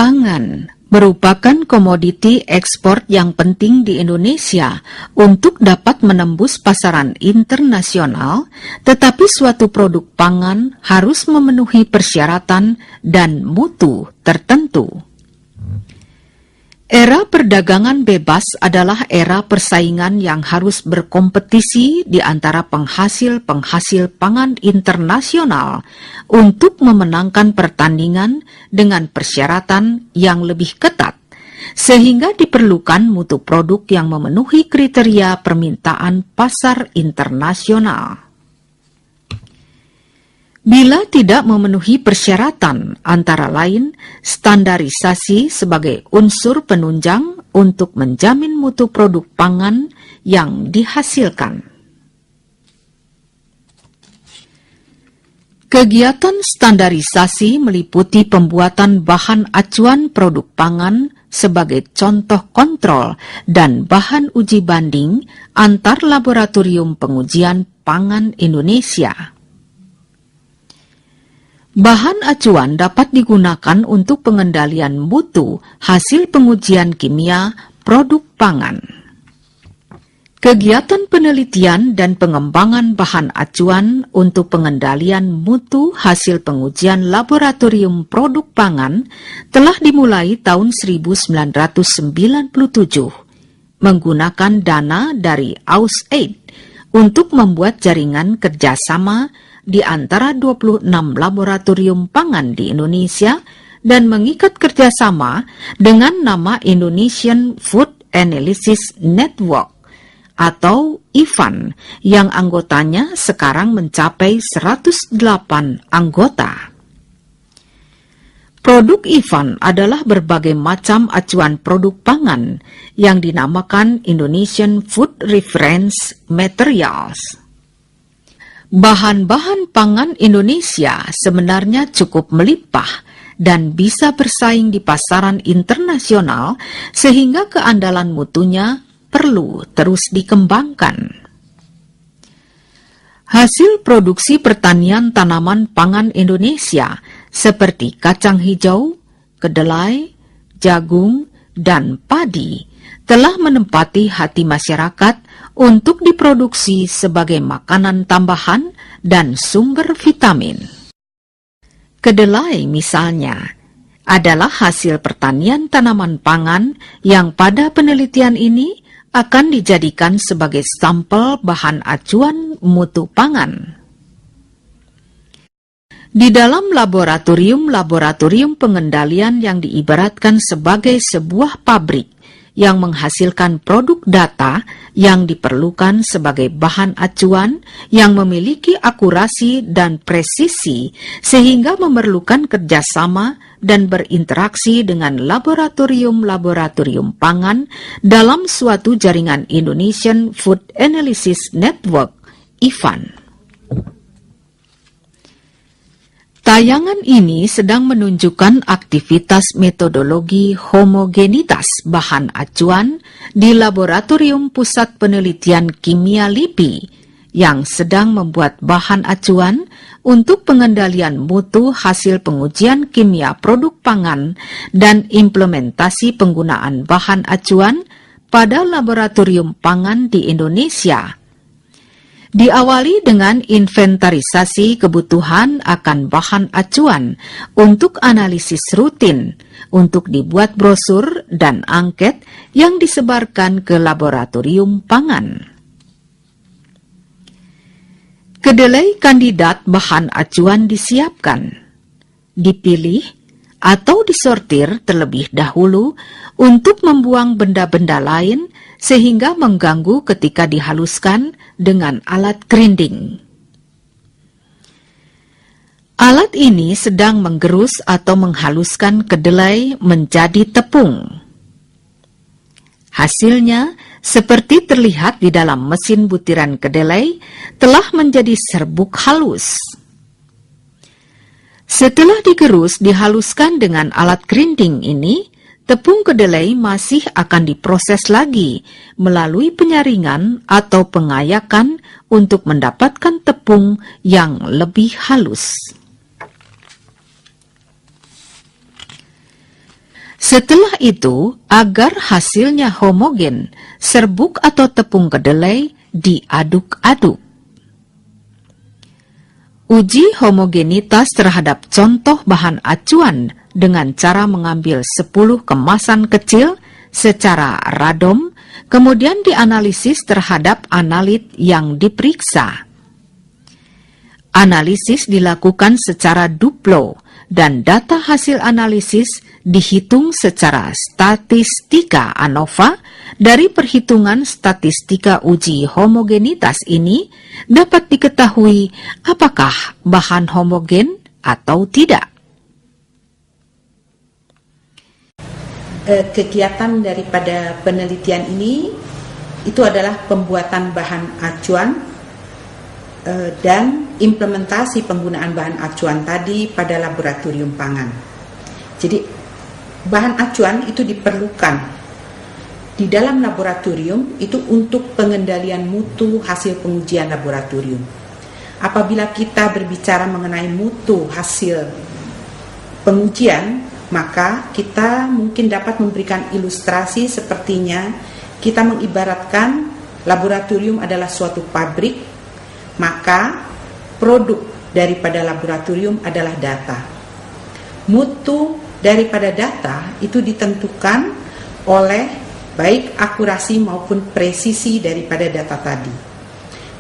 Pangan merupakan komoditi ekspor yang penting di Indonesia untuk dapat menembus pasaran internasional, tetapi suatu produk pangan harus memenuhi persyaratan dan mutu tertentu. Era perdagangan bebas adalah era persaingan yang harus berkompetisi di antara penghasil-penghasil pangan internasional untuk memenangkan pertandingan dengan persyaratan yang lebih ketat, sehingga diperlukan mutu produk yang memenuhi kriteria permintaan pasar internasional. Bila tidak memenuhi persyaratan, antara lain standarisasi sebagai unsur penunjang untuk menjamin mutu produk pangan yang dihasilkan. Kegiatan standarisasi meliputi pembuatan bahan acuan produk pangan sebagai contoh kontrol dan bahan uji banding antar laboratorium pengujian pangan Indonesia. Bahan acuan dapat digunakan untuk pengendalian mutu hasil pengujian kimia produk pangan. Kegiatan penelitian dan pengembangan bahan acuan untuk pengendalian mutu hasil pengujian laboratorium produk pangan telah dimulai tahun 1997 menggunakan dana dari AusAid untuk membuat jaringan kerjasama di antara 26 laboratorium pangan di Indonesia dan mengikat kerjasama dengan nama Indonesian Food Analysis Network atau IFAN yang anggotanya sekarang mencapai 108 anggota. Produk IFAN adalah berbagai macam acuan produk pangan yang dinamakan Indonesian Food Reference Materials. Bahan-bahan pangan Indonesia sebenarnya cukup melimpah dan bisa bersaing di pasaran internasional sehingga keandalan mutunya perlu terus dikembangkan. Hasil produksi pertanian tanaman pangan Indonesia seperti kacang hijau, kedelai, jagung, dan padi telah menempati hati masyarakat untuk diproduksi sebagai makanan tambahan dan sumber vitamin. Kedelai misalnya adalah hasil pertanian tanaman pangan yang pada penelitian ini akan dijadikan sebagai sampel bahan acuan mutu pangan. Di dalam laboratorium pengendalian yang diibaratkan sebagai sebuah pabrik yang menghasilkan produk data yang diperlukan sebagai bahan acuan yang memiliki akurasi dan presisi sehingga memerlukan kerjasama dan berinteraksi dengan laboratorium-laboratorium pangan dalam suatu jaringan Indonesian Food Analysis Network, IFAN. Tayangan ini sedang menunjukkan aktivitas metodologi homogenitas bahan acuan di Laboratorium Pusat Penelitian Kimia LIPI yang sedang membuat bahan acuan untuk pengendalian mutu hasil pengujian kimia produk pangan dan implementasi penggunaan bahan acuan pada laboratorium pangan di Indonesia. Diawali dengan inventarisasi kebutuhan akan bahan acuan untuk analisis rutin, untuk dibuat brosur dan angket yang disebarkan ke laboratorium pangan. Kedelai kandidat bahan acuan disiapkan, dipilih, atau disortir terlebih dahulu untuk membuang benda-benda lain sehingga mengganggu ketika dihaluskan dengan alat grinding. Alat ini sedang menggerus atau menghaluskan kedelai menjadi tepung. Hasilnya, seperti terlihat di dalam mesin butiran kedelai, telah menjadi serbuk halus. Setelah digerus dihaluskan dengan alat grinding ini, tepung kedelai masih akan diproses lagi melalui penyaringan atau pengayakan untuk mendapatkan tepung yang lebih halus. Setelah itu, agar hasilnya homogen, serbuk atau tepung kedelai diaduk-aduk. Uji homogenitas terhadap contoh bahan acuan dengan cara mengambil 10 kemasan kecil secara random, kemudian dianalisis terhadap analit yang diperiksa. Analisis dilakukan secara duplo, dan data hasil analisis dihitung secara statistika ANOVA. Dari perhitungan statistika uji homogenitas ini dapat diketahui apakah bahan homogen atau tidak. Kegiatan daripada penelitian ini itu adalah pembuatan bahan acuan dan implementasi penggunaan bahan acuan tadi pada laboratorium pangan. Jadi bahan acuan itu diperlukan di dalam laboratorium itu untuk pengendalian mutu hasil pengujian laboratorium. Apabila kita berbicara mengenai mutu hasil pengujian, maka kita mungkin dapat memberikan ilustrasi sepertinya kita mengibaratkan laboratorium adalah suatu pabrik, maka produk daripada laboratorium adalah data. Mutu daripada data itu ditentukan oleh baik akurasi maupun presisi daripada data tadi.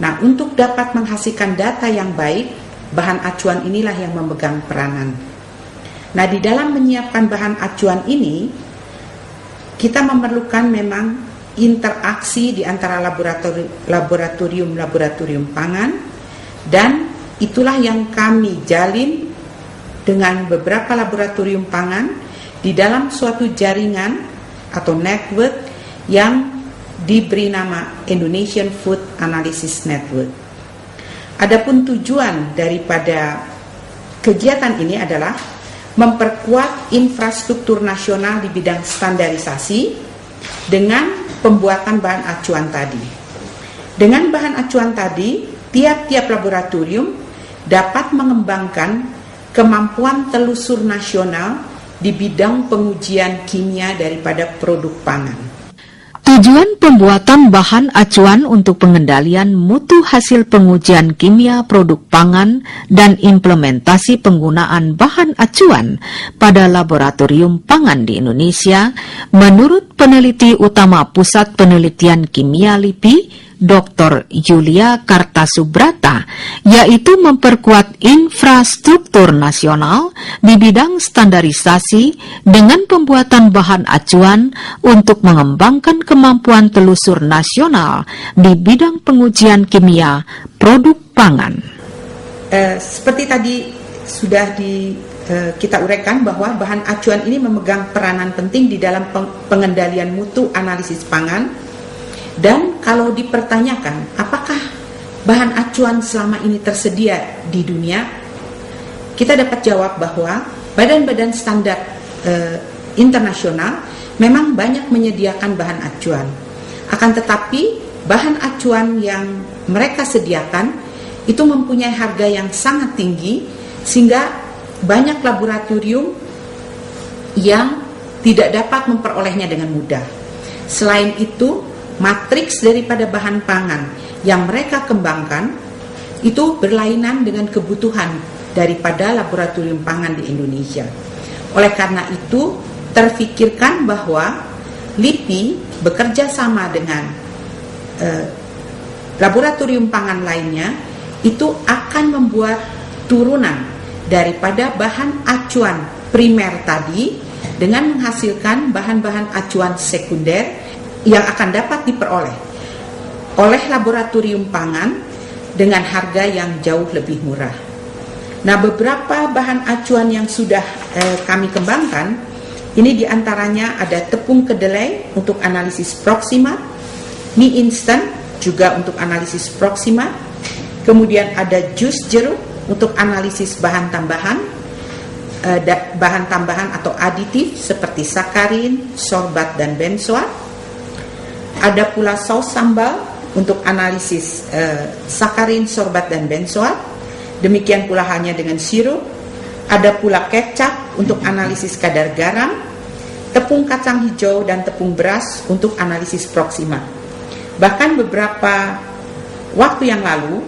Nah, untuk dapat menghasilkan data yang baik, bahan acuan inilah yang memegang peranan. Nah, di dalam menyiapkan bahan acuan ini, kita memerlukan memang interaksi di antara laboratorium pangan, dan itulah yang kami jalin dengan beberapa laboratorium pangan di dalam suatu jaringan atau network yang diberi nama Indonesian Food Analysis Network. Adapun tujuan daripada kegiatan ini adalah memperkuat infrastruktur nasional di bidang standarisasi dengan pembuatan bahan acuan tadi. Dengan bahan acuan tadi, tiap-tiap laboratorium dapat mengembangkan kemampuan telusur nasional di bidang pengujian kimia daripada produk pangan. Tujuan pembuatan bahan acuan untuk pengendalian mutu hasil pengujian kimia produk pangan dan implementasi penggunaan bahan acuan pada laboratorium pangan di Indonesia, menurut peneliti utama Pusat Penelitian Kimia LIPI, Dr. Yulia Kartasubrata, yaitu memperkuat infrastruktur nasional di bidang standarisasi dengan pembuatan bahan acuan untuk mengembangkan kemampuan telusur nasional di bidang pengujian kimia produk pangan. Seperti tadi sudah kita uraikan bahwa bahan acuan ini memegang peranan penting di dalam pengendalian mutu analisis pangan. Dan kalau dipertanyakan apakah bahan acuan selama ini tersedia di dunia, kita dapat jawab bahwa badan-badan standar internasional memang banyak menyediakan bahan acuan. Akan tetapi bahan acuan yang mereka sediakan itu mempunyai harga yang sangat tinggi, sehingga banyak laboratorium yang tidak dapat memperolehnya dengan mudah. Selain itu, matriks daripada bahan pangan yang mereka kembangkan itu berlainan dengan kebutuhan daripada laboratorium pangan di Indonesia. Oleh karena itu, terfikirkan bahwa LIPI bekerja sama dengan laboratorium pangan lainnya itu akan membuat turunan daripada bahan acuan primer tadi dengan menghasilkan bahan-bahan acuan sekunder yang akan dapat diperoleh oleh laboratorium pangan dengan harga yang jauh lebih murah. Nah, beberapa bahan acuan yang sudah kami kembangkan, ini diantaranya ada tepung kedelai untuk analisis Proxima, mie instan juga untuk analisis Proxima, kemudian ada jus jeruk untuk analisis bahan tambahan atau aditif seperti sakarin, sorbat, dan benzoat. Ada pula saus sambal untuk analisis sakarin, sorbat, dan benzoat. Demikian pula hanya dengan sirup. Ada pula kecap untuk analisis kadar garam. tepung kacang hijau dan tepung beras untuk analisis proksima. Bahkan beberapa waktu yang lalu,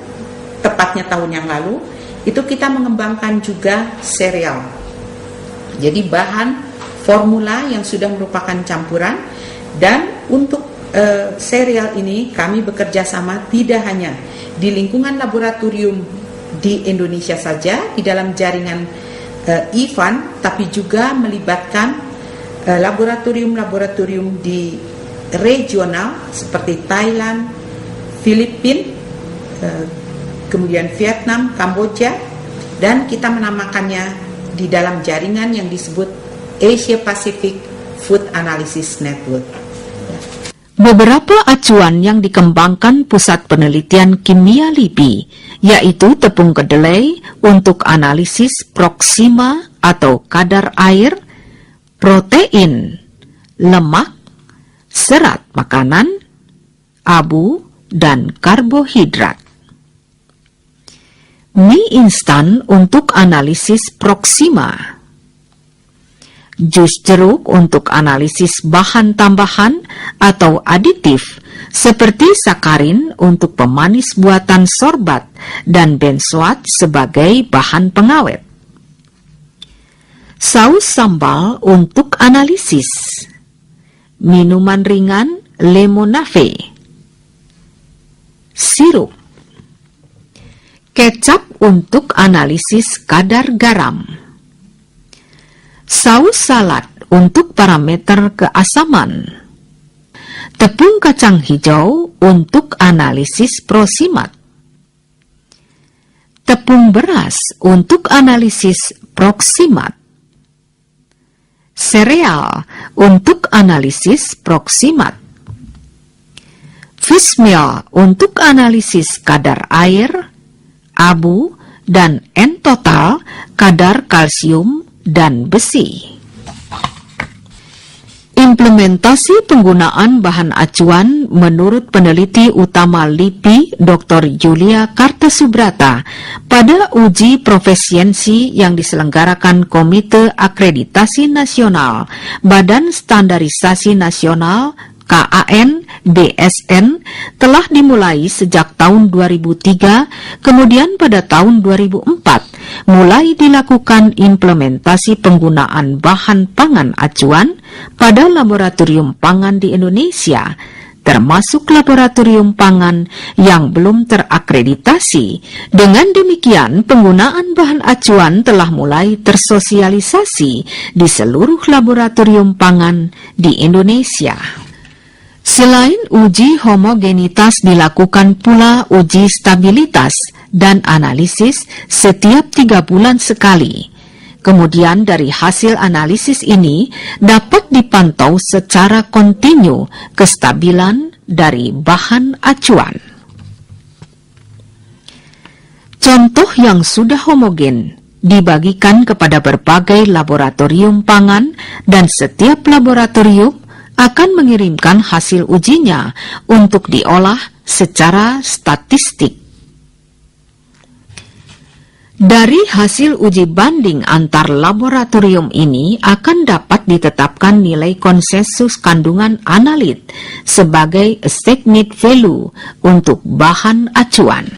tepatnya tahun yang lalu, itu kita mengembangkan juga sereal. Jadi bahan formula yang sudah merupakan campuran, dan untuk sereal ini kami bekerja sama tidak hanya di lingkungan laboratorium di Indonesia saja, di dalam jaringan IFAN, tapi juga melibatkan laboratorium-laboratorium di regional seperti Thailand, Filipina, kemudian Vietnam, Kamboja, dan kita menamakannya di dalam jaringan yang disebut Asia Pacific Food Analysis Network. Beberapa acuan yang dikembangkan Pusat Penelitian Kimia LIPI, yaitu tepung kedelai untuk analisis proksima atau kadar air, protein, lemak, serat makanan, abu, dan karbohidrat. Mie instan untuk analisis proksima. Jus jeruk untuk analisis bahan tambahan atau aditif seperti sakarin untuk pemanis buatan sorbat dan benzoat sebagai bahan pengawet. Saus sambal untuk analisis. Minuman ringan lemonade. Sirup. Kecap untuk analisis kadar garam. Saus salad untuk parameter keasaman. Tepung kacang hijau untuk analisis prosimat. Tepung beras untuk analisis proksimat. Sereal untuk analisis proksimat. Fish meal untuk analisis kadar air, abu, dan N-total kadar kalsium dan besi. Implementasi penggunaan bahan acuan menurut peneliti utama LIPI Dr. Julia Kartasubrata pada uji profesiensi yang diselenggarakan Komite Akreditasi Nasional Badan Standarisasi Nasional KAN BSN telah dimulai sejak tahun 2003, kemudian pada tahun 2004 mulai dilakukan implementasi penggunaan bahan pangan acuan pada laboratorium pangan di Indonesia, termasuk laboratorium pangan yang belum terakreditasi. Dengan demikian, penggunaan bahan acuan telah mulai tersosialisasi di seluruh laboratorium pangan di Indonesia. Selain uji homogenitas, dilakukan pula uji stabilitas dan analisis setiap 3 bulan sekali. Kemudian dari hasil analisis ini dapat dipantau secara kontinu kestabilan dari bahan acuan. Contoh yang sudah homogen dibagikan kepada berbagai laboratorium pangan, dan setiap laboratorium akan mengirimkan hasil ujinya untuk diolah secara statistik. Dari hasil uji banding antar laboratorium ini akan dapat ditetapkan nilai konsensus kandungan analit sebagai assigned value untuk bahan acuan.